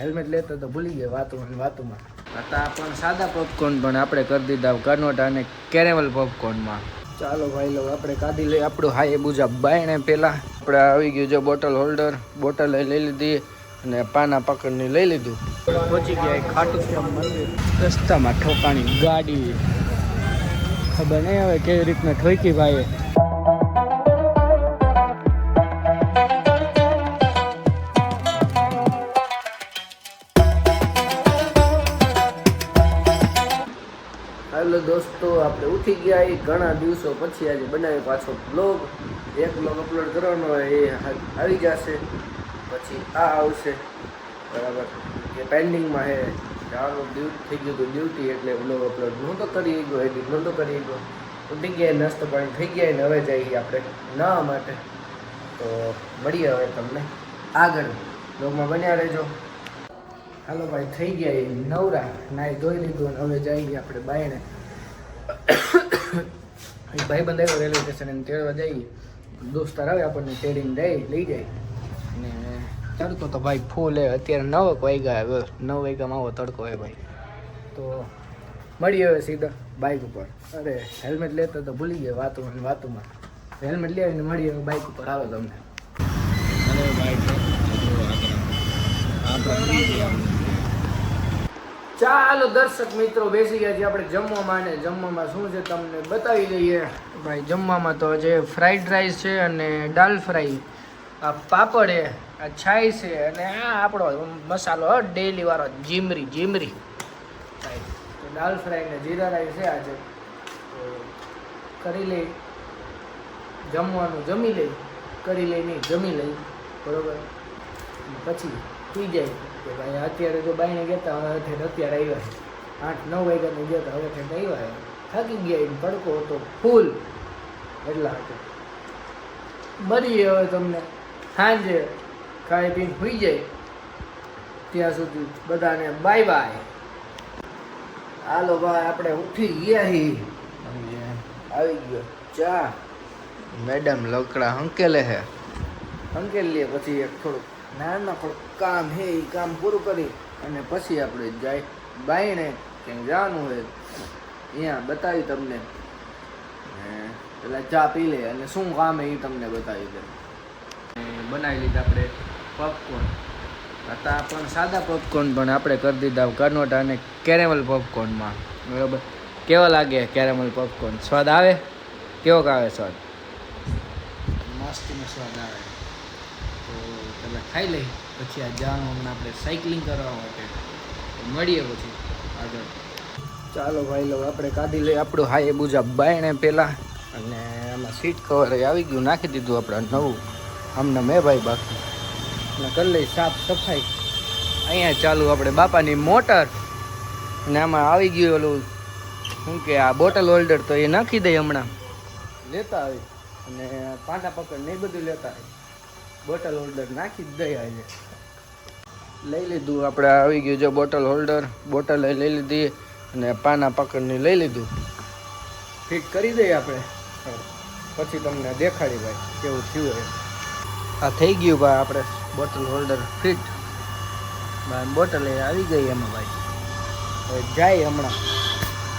Helmet લેતો તો ભૂલી ગયા વાતોમાં હતા પણ સાદા પોપકોર્ન પણ આપણે કરી દીધા કનોટા અને કેરેમલ પોપકોર્નમાં. ચાલો ભાઈ લોકો આપણે કાઢી લઈએ આપણું હાઈ બુજા બાયણે પહેલાં આપણે આવી ગયું જો બોટલ હોલ્ડર બોટલ લઈ લીધી અને પાના પકડને લઈ લીધું. પહોંચી ગયા ખાટુ શ્યામ મંદિર. રસ્તામાં ઠોકાણી ગાડી ખબર નહીં હવે કેવી રીતના ઠોકી ભાઈ. હેલો દોસ્તો, આપણે ઉઠી ગયા એ ઘણા દિવસો પછી આજે બનાવ્યો પાછો બ્લોગ. એક બ્લોગ અપલોડ કરવાનો હોય એ આવી જશે, પછી આ આવશે બરાબર. એ પેન્ડિંગમાં છે જવાનું થઈ ગયું હતું ડ્યુટી, એટલે બ્લોગ અપલોડ નહોતો કરી ગયો, એડિટ નહોતો કરી ગયો. ઉઠી ગયા, નાસ્તો પાણી થઈ ગયા ને હવે જઈએ આપણે નાવા માટે. તો મળીએ હવે તમને આગળ બ્લોગમાં બન્યા રહેજો. હાલો ભાઈ, થઈ ગયા એ નવરા, નાઈ ધોઈ લીધું અને હવે જઈએ આપણે બાયણે. ભાઈ બંધ આવ્યો રેલવે સ્ટેશન એને તેડવા જઈએ. દોસ્તાર આવે આપણને તેડીને લઈ જાય. અને તડકો તો ભાઈ ફૂલ હે, અત્યારે 9 વાગ્યા, 9 વાગ્યામાં આવો તડકો હે ભાઈ. તો મળીએ હવે સીધા બાઇક ઉપર. અરે હેલ્મેટ લેતો તો ભૂલી ગયા વાતોમાં. હેલ્મેટ લઈ આવીને મળીએ બાઇક ઉપર. આવે તમને અરે બાઇક. ચાલો દર્શક મિત્રો, બેસી ગયા છીએ આપણે જમવામાં. ને જમવામાં શું છે તમને બતાવી દઈએ ભાઈ. જમવામાં તો જે ફ્રાઈડ રાઈસ છે અને દાલ ફ્રાય, આ પાપડ છે, આ છાઈ છે અને આ આપણો મસાલો ડેલી વાળો જીમરી ભાઈ. તો દાલ ફ્રાય ને જીરા રાઈસ છે આજે. તો કરી લઈ જમવાનું, જમી લઈ, કરી લઈ નહીં જમી લઈ બરોબર. પછી સુઈ જાય કે ભાઈ અત્યારે જો બાઈને ગયા હવે અત્યારે આવ્યા 8-9 વાગ્યાને ગયા હતા, હવે આવ્યા થાકી ગયા. એમ તડકો હતો ફૂલ એટલા હતો. મળીએ હવે તમને સાંજે ખાઈ પીને સુઈ જાય. ત્યાં સુધી બધાને બાય બાય. હાલો ભાઈ, આપણે ઉઠી ગયા હી. આવી ગયો ચા. મેડમ લોકડા હંકેલે હે, હંકેલ લે. પછી એક થોડુંક નાનકડું કામ હે, એ કામ પૂરું કરી અને પછી આપણે જાય બાયણે. ક્યાંક જવાનું હોય અહીંયા બતાવી તમને. પેલા ચા પી લે અને શું કામ હે એ તમને બતાવી દે. બનાવી લીધા આપણે પોપકોર્ન. હતા પણ સાદા પોપકોર્ન પણ આપણે કરી દીધા કનોટા અને કેરેમલ પોપકોર્નમાં બરાબર. કેવા લાગે કેરેમલ પોપકોર્ન? સ્વાદ આવે? કેવો આવે સ્વાદ? મસ્તીનો સ્વાદ આવે. તો પહેલાં ખાઈ લઈ, પછી આ જવાનું હમણાં આપણે સાયકલિંગ કરવા માટે. મળીએ પછી આગળ. ચાલો ભાઈ લોકો આપણે કાઢી લઈએ આપણું હાઈ બુજા બાયણે પહેલાં. અને આમાં સીટ કવર આવી ગયું, નાખી દીધું આપણે નવું આમને મેં ભાઈ. બાકી અને કરી લઈ સાફ સફાઈ. અહીંયા ચાલુ આપણે બાપાની મોટર. અને આમાં આવી ગયું ઓલું શું કે આ બોટલ હોલ્ડર, તો એ નાખી દઈએ હમણાં. લેતા આવી અને પાટા પકડ ને એ બધું લેતા આવી. બોટલ હોલ્ડર નાખી જ દઈએ આજે. લઈ લીધું આપણે, આવી ગયું જો બોટલ હોલ્ડર. બોટલ લઈ લીધી અને પાના પકડને લઈ લીધું. ફિટ કરી દઈએ આપણે, પછી તમને દેખાડી ભાઈ કેવું થયું હોય. આ થઈ ગયું ભાઈ આપણે બોટલ હોલ્ડર ફિટ. બોટલ એ આવી ગઈ એમાં ભાઈ. હવે જાય હમણાં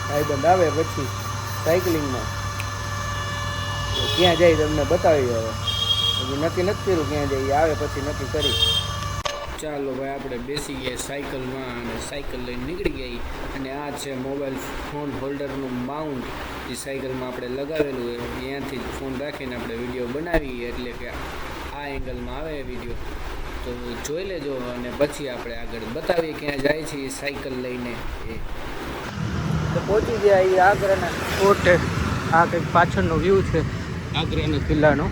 ભાઈબંધ આવે પછી સાયકલિંગમાં. તો ક્યાં જાય તમને બતાવી. હવે હજી નક્કી નથી કર્યું ક્યાં જઈએ, આવે પછી નક્કી કરી. ચાલો ભાઈ, આપણે બેસી ગયા સાયકલમાં અને સાયકલ લઈને નીકળી ગઈ. અને આ છે મોબાઈલ ફોન હોલ્ડરનું માઉન્ટ. એ સાયકલમાં આપણે લગાવેલું હોય, ત્યાંથી જ ફોન રાખીને આપણે વિડીયો બનાવીએ. એટલે કે આ એંગલમાં આવે વિડીયો, તો જોઈ લેજો. અને પછી આપણે આગળ બતાવીએ ક્યાં જાય છે એ સાયકલ લઈને. એ તો પહોંચી ગયા એ આગ્રાના કોટે. આ કંઈક પાછળનો વ્યૂ છે આગ્રાના કિલ્લાનો.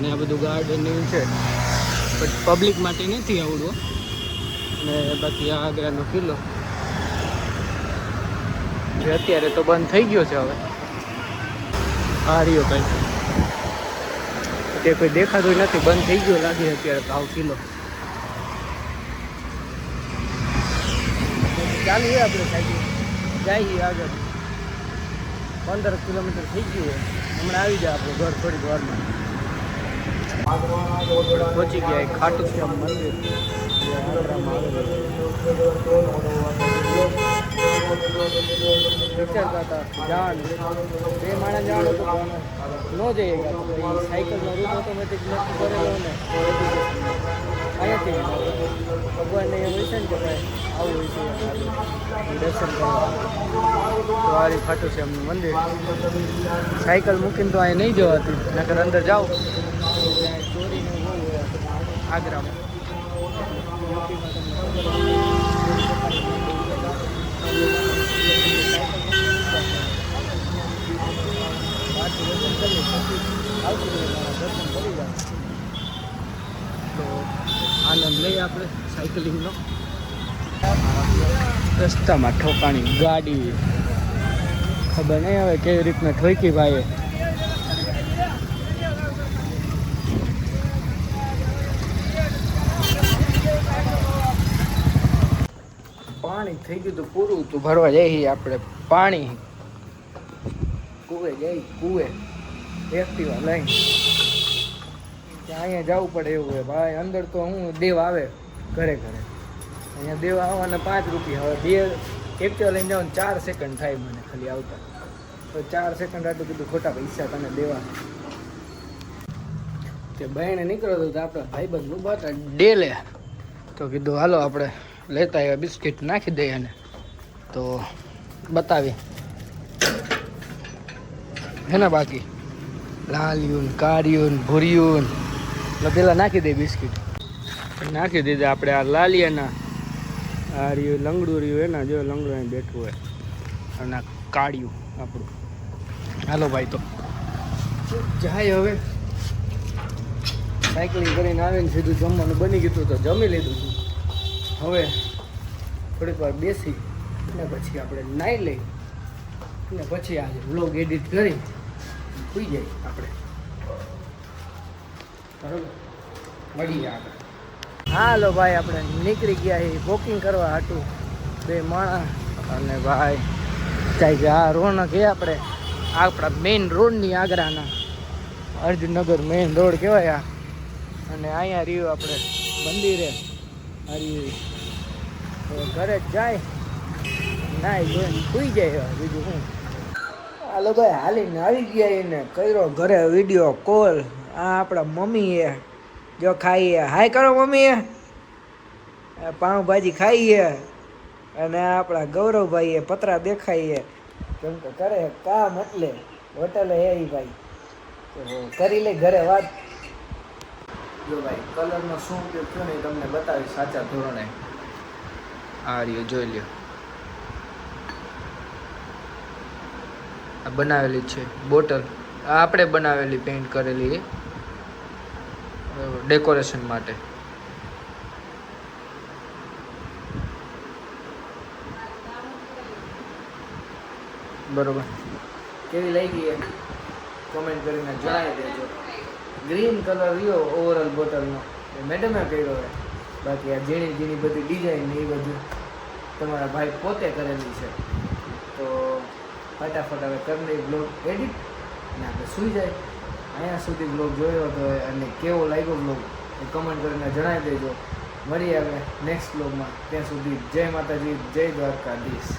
ને આ બધું ગાર્ડનિંગ છે, બટ પબ્લિક માટે નથી આવડવો. ને બાકી આ આગ્રાનો કિલ્લો જે અત્યારે તો બંધ થઈ ગયો છે. હવે આ રહ્યો કંઈ તે કોઈ દેખાતું નથી, બંધ થઈ ગયો લાગે અત્યારે તો આવો કિલ્લો. ચાલીએ આપણે સાઈડ જઈએ આગળ. 15 કિલોમીટર થઈ ગયું. હમણાં આવી જાય આપણું ઘર થોડીક વારમાં. પહોંચી ગયા ખાટુ શ્યામ મંદિર. આગ્રામાં વિચારતા હતા જવાનું, બે માણસ જવાનું હતું પણ ન જઈએ ગયા. સાયકલનો રૂટ ઓટોમેટિક નક્કી કરેલો ને અહીંયાથી ભગવાનને એમ હોય છે ને કે ભાઈ આવું હોય છે દર્શન કરવા. તો વારી ખાટું છે એમનું મંદિર. સાયકલ મૂકીને તો અહીં નહીં જવાતી, નકર અંદર જાઓ ચોરીને બહુ હોય આગ્રામાં. દર્શન કરી જાય તો આનંદ લઈએ આપણે સાયકલિંગનો. રસ્તામાં ઠોકાણી ગાડી, ખબર નહીં હવે કેવી રીતના ઠોકી ભાઈ. પાણી થઈ ગયું તો પૂરું તું ભરવા જઈએ આપણે પાણી. કુએ જઈ કુએ એક્ટિવા લઈને અહીંયા જવું પડે એવું હોય ભાઈ. અંદર તો હું દેવ આવે ઘરે ઘરે, અહીંયા દેવ આવવાના 5 રૂપિયા. હવે એક્ટિવા લઈને જવાનું 4 સેકન્ડ થાય મને ખાલી આવતા, તો 4 સેકન્ડ આટલું કીધું ખોટા પૈસા તને દેવા. તે બહેને નીકળ્યો હતો તો આપણા ભાઈબંધ ઊભા હતા ડેલે, તો કીધું હાલો આપણે લેતા આવ્યા બિસ્કિટ નાખી દઈએ અને તો બતાવી હે ને. બાકી લાલિયું કાળિયું ભૂરિયું એટલે પેલા નાખી દઈએ બિસ્કિટ. નાખી દીધા આપણે આ લાલિયાના. આ રહ્યું લંગડું રહ્યું એના જો લંગડું અહીં બેઠું હોય, અને આ કાળિયું આપણું. હાલો ભાઈ તો જાય હવે. સાયકલિંગ કરીને આવીને સીધું જમવાનું બની ગયું તો જમી લીધું. હવે થોડીક વાર બેસી અને પછી આપણે નાહી લઈ અને પછી આજે વ્લોગ એડિટ કરી સુઈ જાય આપણે. બરાબર, મળીએ આપણે. હાલો ભાઈ, આપણે નીકળી ગયા એ વોકિંગ કરવા હાટું 2 માણસ. અને ભાઈ ચાઈ કે આ રોનક એ આપણે આપણા મેઇન રોડની આગ્રાના અર્જુનનગર મેઇન રોડ કહેવાય આ. અને અહીંયા રહ્યું આપણે મંદિરે હરી. તો ઘરે જ જાય નાઈ જોઈને સુઈ જાય. બીજું શું. હાલો ભાઈ, હાલીને આવી ગયા એને કર્યો ઘરે વિડીયો કોલ. આ આપણા મમ્મીએ જો ખાઈએ, હાય કરો મમ્મીએ. પાઉંભાજી ખાઈએ. અને આપણા ગૌરવભાઈએ પતરા દેખાઈએ, કેમ કે કરે કામ એટલે હોટલે હે ભાઈ. તો કરી લે ઘરે વાત. જો ભાઈ કલરનો શું ઉપયોગ થયો ને એ તમને બતાવી સાચા ધોરણે. આ રહ્યો જોઈ લ્યો, આ બનાવેલી છે બોટલ. આ આપણે બનાવેલી પેઇન્ટ કરેલી ડેકોરેશન માટે. બરોબર, કેવી લાગી એ કોમેન્ટ કરીને જણાવી દેજો. ગ્રીન કલર રહ્યો ઓવરઓલ બોટલનો એ મેડમે કર્યો હોય. બાકી આ ઝીણી ઝીણી બધી ડિઝાઇન એ બધું તમારા ભાઈ પોતે કરેલી છે. તો ફટાફટ હવે કરી લઈ બ્લોગ એડિટ અને આપણે સૂઈ જાય. અહીંયા સુધી બ્લોગ જોયો હતો અને કેવો લાગ્યો બ્લોગ એ કમેન્ટ કરીને જણાવી દેજો. મળીએ હવે નેક્સ્ટ બ્લોગમાં. ત્યાં સુધી જય માતાજી, જય દ્વારકાધીશ.